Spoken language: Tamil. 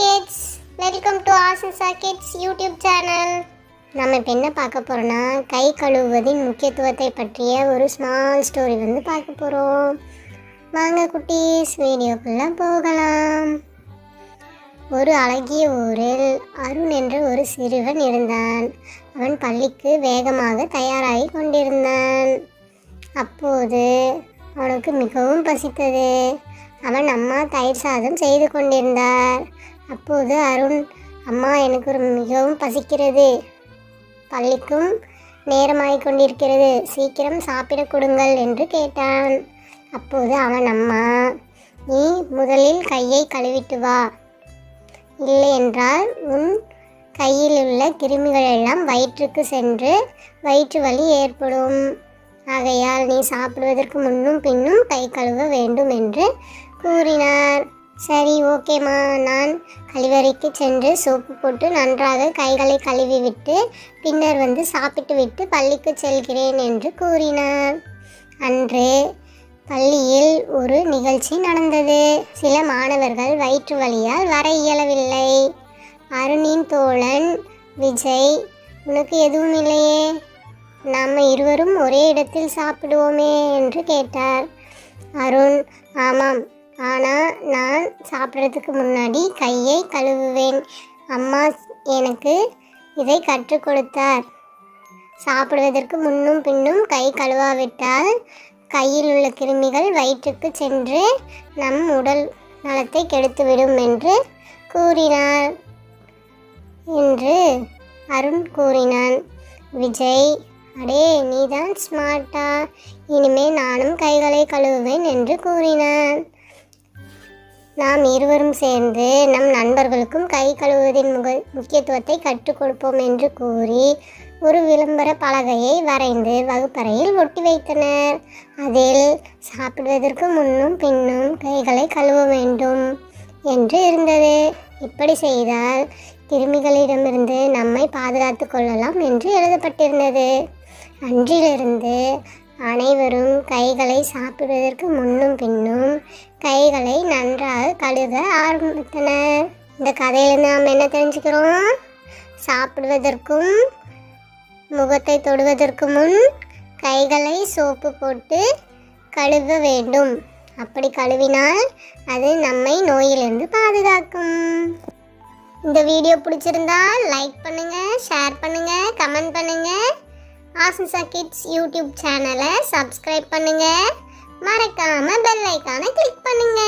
kids, welcome to Asisa Kids YouTube channel. நம்ம இப்போ என்ன பார்க்க போறோம்னா கை கழுவுவதின் முக்கியத்துவத்தை பற்றிய ஒரு ஸ்மால் ஸ்டோரி பார்க்க போறோம். வாங்க குட்டீஸ், வீடியோக்குள்ள போகலாம். ஒரு அழகிய ஊரில் அருண் என்ற ஒரு சிறுவன் இருந்தான். அவன் பள்ளிக்கு வேகமாக தயாராகி கொண்டிருந்தான். அப்போது அவனுக்கு மிகவும் பசித்தது. அவன் அம்மா தயிர் சாதம் செய்து கொண்டிருந்தார். அப்போது அருண், அம்மா எனக்கு மிகவும் பசிக்கிறது, பள்ளிக்கும் நேரமாகிக் கொண்டிருக்கிறது, சீக்கிரம் சாப்பிட கொடுங்கள் என்று கேட்டான். அப்போது அவன் அம்மா, நீ முதலில் கையை கழுவிட்டு வா, இல்லை என்றால் உன் கையில் உள்ள கிருமிகள் எல்லாம் வயிற்றுக்கு சென்று வயிற்று வலி ஏற்படும். ஆகையால் நீ சாப்பிடுவதற்கு முன்னும் பின்னும் கை கழுவ வேண்டும் என்று கூறினார். சரி, ஓகேம்மா, நான் கழிவறைக்கு சென்று சோப்பு போட்டு நன்றாக கைகளை கழுவிவிட்டு பின்னர் சாப்பிட்டு விட்டு பள்ளிக்கு செல்கிறேன் என்று கூறினார். அன்று பள்ளியில் ஒரு நிகழ்ச்சி நடந்தது. சில மாணவர்கள் வயிற்று வலியால் வர இயலவில்லை. அருணின் தோழன் விஜய், உனக்கு எதுவும் இல்லையே, நாம் இருவரும் ஒரே இடத்தில் சாப்பிடுவோமே என்று கேட்டார். அருண், ஆமாம், ஆனால் நான் சாப்பிட்றதுக்கு முன்னாடி கையை கழுவுவேன். அம்மா எனக்கு இதை கற்றுக் கொடுத்தார். சாப்பிடுவதற்கு முன்னும் பின்னும் கை கழுவாவிட்டால் கையில் உள்ள கிருமிகள் வயிற்றுக்கு சென்று நம் உடல் நலத்தை கெடுத்துவிடும் என்று கூறினார் என்று அருண் கூறினான். விஜய், அடே நீதான் ஸ்மார்ட்டா, இனிமே நானும் கைகளை கழுவுவேன் என்று கூறினான். நாம் இருவரும் சேர்ந்து நம் நண்பர்களுக்கும் கை கழுவுவதின் முக்கியத்துவத்தை கற்றுக் கொடுப்போம் என்று கூறி ஒரு விளம்பர பலகையை வரைந்து வகுப்பறையில் ஒட்டி வைத்தனர். அதில் சாப்பிடுவதற்கு முன்னும் பின்னும் கைகளை கழுவ வேண்டும் என்று இருந்தது. இப்படி செய்தால் கிருமிகளிடமிருந்து நம்மை பாதுகாத்து கொள்ளலாம் என்று எழுதப்பட்டிருந்தது. அன்றிலிருந்து அனைவரும் கைகளை சாப்பிடுவதற்கு முன்னும் பின்னும் கைகளை நன்றாக கழுவ ஆரம்பித்தனர். இந்த கதையிலிருந்து நாம் என்ன தெரிஞ்சுக்கிறோம்? சாப்பிடுவதற்கும் முகத்தை தொடுவதற்கு முன் கைகளை சோப்பு போட்டு கழுவ வேண்டும். அப்படி கழுவினால் அது நம்மை நோயிலிருந்து பாதுகாக்கும். இந்த வீடியோ பிடிச்சிருந்தா லைக் பண்ணுங்க, ஷேர் பண்ணுங்க, கமெண்ட் பண்ணுங்க. ஆசிசா கிட்ஸ் யூடியூப் சேனலை சப்ஸ்கிரைப் பண்ணுங்க. மறக்காம பெல் ஐகானை கிளிக் பண்ணுங்க.